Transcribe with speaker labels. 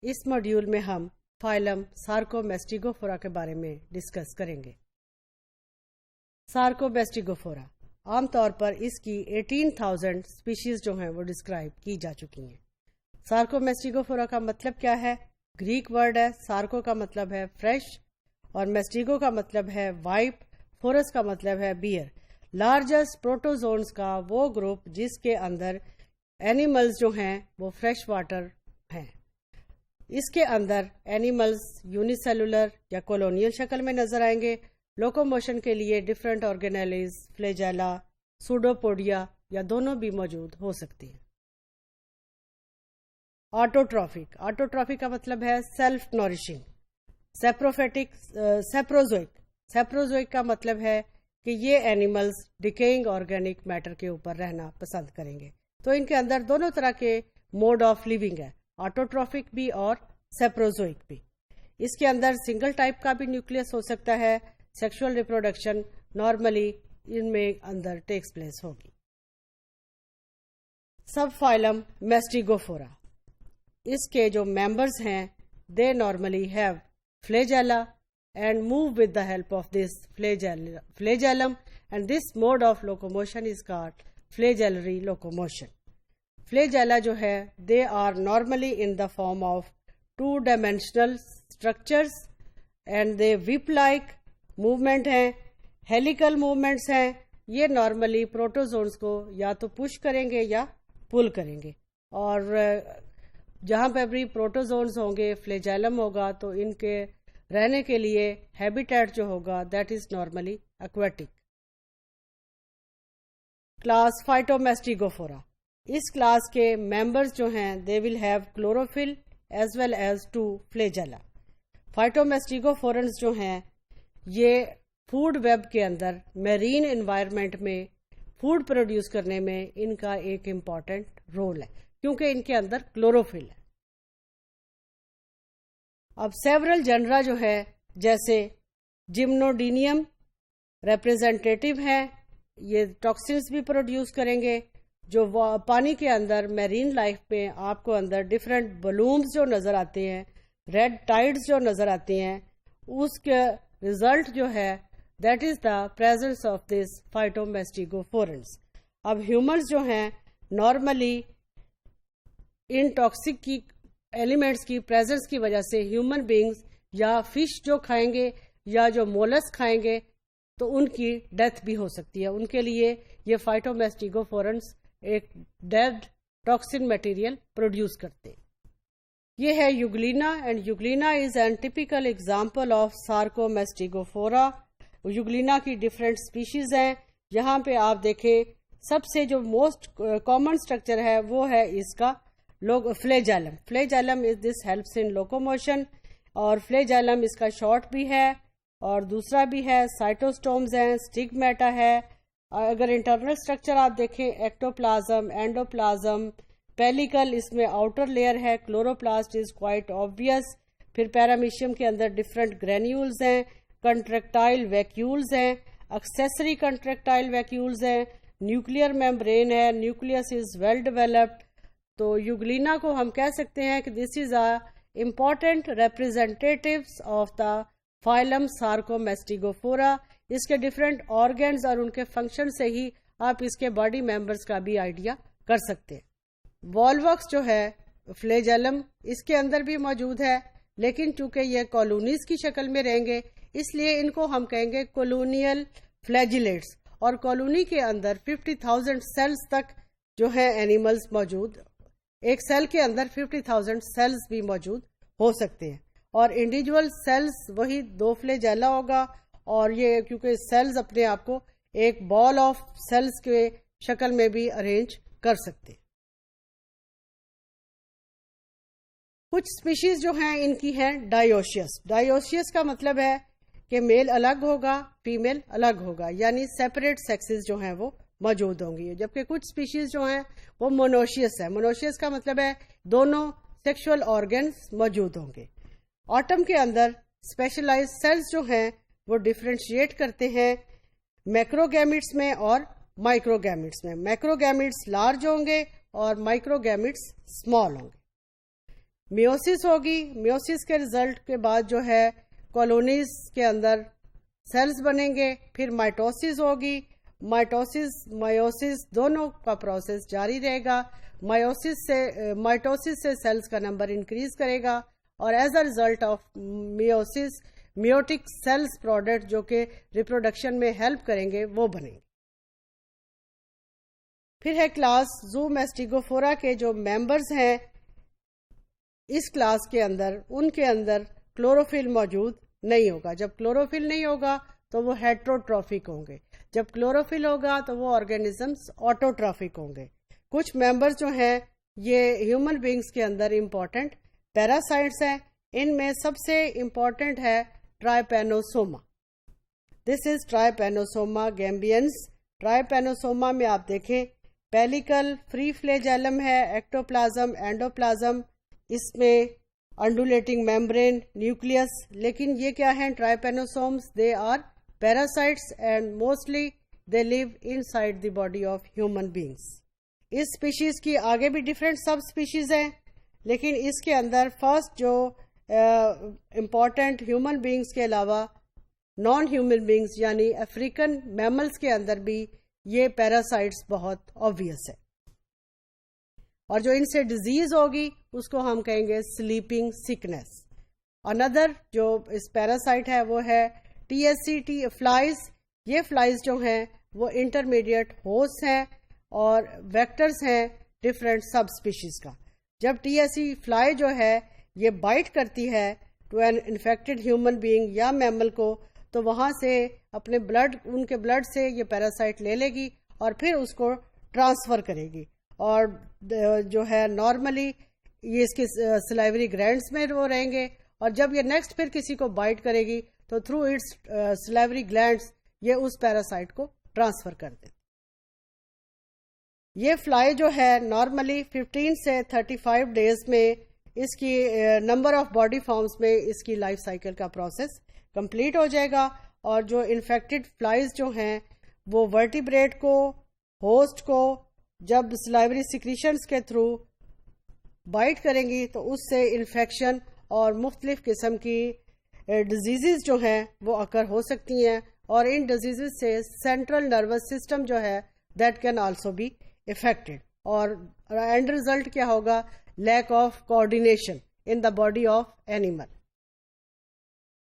Speaker 1: اس module میں ہم phylum سارکومیسٹیگوفورا کے بارے میں ڈسکس کریں گے۔ سارکومیسٹیگوفورا عام طور پر اس کی 18,000 سپیشیز جو ہیں وہ ڈسکرائب کی جا چکی ہیں۔ سارکومیسٹیگوفورا کا مطلب کیا ہے؟ گریک ورڈ ہے، سارکو کا مطلب ہے فریش اور میسٹیگو کا مطلب ہے وائپ، فورس کا مطلب ہے بیئر۔ لارجسٹ پروٹوزونز کا وہ گروپ جس کے اندر اینیملز جو ہیں وہ فریش واٹر ہیں۔ اس کے اندر اینیملز یونی سیلولر یا کولونیل شکل میں نظر آئیں گے۔ لوکوموشن کے لیے ڈفرینٹ آرگینیلیز، فلیجیلا، سوڈوپوڈیا یا دونوں بھی موجود ہو سکتی ہیں۔ آٹوٹرافک، آٹوٹرافک کا مطلب ہے سیلف نورشنگ۔ سیپروفیٹک، سیپروزوئک کا مطلب ہے کہ یہ اینیملز ڈیکیئنگ آرگینک میٹر کے اوپر رہنا پسند کریں گے۔ تو ان کے اندر دونوں طرح کے موڈ آف لیونگ ہے، آٹوٹرافک بھی اور سیپروزوئک بھی۔ اس کے اندر سنگل ٹائپ کا بھی نیوکلیس ہو سکتا ہے۔ سیکشول ریپروڈکشن نارملی ان میں اندر ٹیکس پلیس ہوگی۔ سب فائلم میسٹیگوفورا، اس کے جو ممبرز ہیں they normally have flagella and move with the help of this flagellum, and this mode of locomotion is called flagellary locomotion. Flagella جو ہے they are normally in the form of two-dimensional structures and they whip-like movement ہیں، helical movements ہیں۔ یہ normally پروٹوزونز کو یا تو push کریں گے یا پل کریں گے، اور جہاں پہ بھی پروٹوزونز ہوں گے فلیجیلم ہوگا تو ان کے رہنے کے لیے ہیبیٹیٹ جو ہوگا that is normally aquatic. Class phytomastigophora, اس کلاس کے ممبرز جو ہیں they will have chlorophyll as well as 2 flagella. Phytomastigophorans جو ہیں یہ فوڈ ویب کے اندر میرین انوائرمنٹ میں فوڈ پروڈیوس کرنے میں ان کا ایک امپورٹنٹ رول ہے کیونکہ ان کے اندر کلوروفل ہے۔ اب سیورل جنرا جو ہے جیسے جمنوڈینیم ریپریزنٹیٹیو ہیں، یہ ٹاکسنس بھی پروڈیوس کریں گے۔ جو پانی کے اندر میرین لائف میں آپ کو اندر ڈفرینٹ بلومز جو نظر آتے ہیں، ریڈ ٹائڈز جو نظر آتی ہیں، اس کے ریزلٹ جو ہے that is the presence of this phytomastigophorans. اب ہیومنز جو ہیں نارملی ان ٹاکسک کی ایلیمنٹس کی پریزنس کی وجہ سے ہیومن بینگز یا فش جو کھائیں گے یا جو مولس کھائیں گے تو ان کی ڈیتھ بھی ہو سکتی ہے۔ ان کے لیے یہ فائٹومیسٹیگوفورنس ایک ڈیڈ ٹاکسن میٹیریل پروڈیوس کرتے۔ یہ ہے Euglena, and Euglena is an typical example of sarcomastigophora. Euglena کی ڈفرینٹ سپیشیز ہیں۔ یہاں پہ آپ دیکھیں سب سے جو موسٹ کامن اسٹرکچر ہے وہ ہے اس کا فلیجیلم۔ فلیجیلم از دس ہیلپس ان لوکوموشن، اور فلیجیلم اس کا شارٹ بھی ہے اور دوسرا بھی ہے۔ سائٹوسٹومز ہیں، اسٹگمیٹا ہے۔ اگر انٹرنل اسٹرکچر آپ دیکھیں ایکٹوپلازم، اینڈوپلازم، پیلیکل، اس میں آؤٹر لیئر ہے، کلوروپلاسٹ از کوائٹ آبویس۔ پھر پیرامیشیم کے اندر ڈفرینٹ گرینیولز ہیں، کنٹریکٹائل ویکیولز ہیں، ایکسیسری کنٹریکٹائل ویکیولز ہیں، نیوکلیئر میمبرین ہے، نیوکلیس از ویل ڈیولپڈ۔ تو یوگلینا کو ہم کہہ سکتے ہیں کہ this is a important representatives of the phylum sarcomastigophora. اس کے ڈفرینٹ آرگنز اور ان کے فنکشن سے ہی آپ اس کے باڈی ممبرز کا بھی آئیڈیا کر سکتے ہیں۔ والوکس جو ہے فلیجیلم اس کے اندر بھی موجود ہے، لیکن چونکہ یہ کالونیز کی شکل میں رہیں گے اس لیے ان کو ہم کہیں گے کولونیل فلیجیلیٹس، اور کالونی کے اندر 50,000 سیلز تک جو ہے اینیملز موجود، ایک سیل کے اندر 50,000 سیلز بھی موجود ہو سکتے ہیں، اور انڈیویجول سیلز وہی 2 فلیجیلا ہوگا، اور یہ کیونکہ سیلز اپنے آپ کو ایک بال آف سیلز کے شکل میں بھی ارینج کر سکتے ہیں۔ کچھ سپیشیز جو ہیں ان کی ہیں ڈائیوشیس۔ ڈائیوشیس کا مطلب ہے کہ میل الگ ہوگا، فیمیل الگ ہوگا، یعنی سیپریٹ سیکسز جو ہیں وہ موجود ہوں گی، جبکہ کچھ سپیشیز جو ہیں وہ مونوشیس ہے۔ مونوشیس کا مطلب ہے دونوں سیکشول آرگنز موجود ہوں گے۔ آٹم کے اندر اسپیشلائز سیلز جو ہیں وہ ڈفرینشیٹ کرتے ہیں میکروگیمیٹس میں اور مائکروگیمیٹس میں۔ میکروگیمیٹس لارج ہوں گے اور مائکروگیمیٹس اسمال ہوں گے۔ میوسس ہوگی. میوسس کے رزلٹ کے بعد جو ہے کالونیز کے اندر سیلز بنیں گے. پھر مائٹوسس ہوگی. مائوسس دونوں کا پروسیس جاری رہے گا. مائٹوسس سے سیلز کا نمبر انکریز کرے گا اور as a result of meiosis meiotic cells product جو کہ ریپروڈکشن میں ہیلپ کریں گے وہ بنیں گے. پھر ہے کلاس زو میسٹیگوفورا کے جو ممبرز ہیں اس کلاس کے اندر، ان کے اندر کلوروفل موجود نہیں ہوگا. جب کلوروفل نہیں ہوگا تو وہ ہیٹروٹروفک ہوں گے. جب کلوروفل ہوگا تو وہ آرگینزمس آٹوٹروفک ہوں گے. کچھ ممبرز جو ہیں یہ ہیومن بینگز کے اندر امپورٹنٹ پیراسائٹس ہیں. ان میں سب سے امپورٹنٹ ہے ٹرائپینوسوما. دس از ٹرائپینوسوما گیمبینس. ٹرائپینوسوما میں آپ دیکھیں پیلیکل فری فلیجیلم ہے، ایکٹوپلازم، اینڈوپلازم، اس میں انڈولیٹنگ میمبرین، نیوکلیس. لیکن یہ کیا ہیں trypanosomes? They are parasites and mostly they live inside the body of human beings. اس اسپیشیز کی آگے بھی ڈفرینٹ سب اسپیشیز ہیں، لیکن اس کے اندر فرسٹ جو امپورٹنٹ ہیومن بینگس کے علاوہ نان ہیومن بینگس یعنی افریقن میملز کے اندر بھی یہ پیراسائٹس بہت آبویس ہے. اور جو ان سے ڈیزیز ہوگی اس کو ہم کہیں گے سلیپنگ سکنس. اندر جو اس پیراسائٹ ہے وہ ہے TSC فلائز. یہ فلائز جو ہیں وہ انٹرمیڈیٹ ہوسٹ ہیں اور ویکٹرز ہیں ڈفرینٹ سب اسپیشیز کا. جب TSC فلائی جو ہے یہ بائٹ کرتی ہے to an infected human being یا میمل کو تو وہاں سے اپنے ان کے بلڈ سے یہ پیراسائٹ لے لے گی اور پھر اس کو ٹرانسفر کرے گی. اور جو ہے نارملی یہ اس کے سلائیوری گلینڈز میں وہ رہیں گے اور جب یہ نیکسٹ پھر کسی کو بائٹ کرے گی تو تھرو اٹس سلائیوری گلینڈز یہ اس پیراسائٹ کو ٹرانسفر کر دیتی. یہ فلائی جو ہے نارملی 15 سے 35 ڈیز میں اس کی نمبر آف باڈی فارمز میں اس کی لائف سائیکل کا پروسیس کمپلیٹ ہو جائے گا. اور جو انفیکٹڈ فلائز جو ہیں وہ ورٹیبریٹ کو، ہوسٹ کو جب سلائیوری سیکریشنز کے تھرو بائٹ کریں گی تو اس سے انفیکشن اور مختلف قسم کی ڈیزیزز جو ہیں وہ اکر ہو سکتی ہیں. اور ان ڈیزیزز سے سینٹرل نروس سسٹم جو ہے that can also be affected. اور اینڈ ریزلٹ کیا ہوگا؟ Lack of coordination in the body of animal.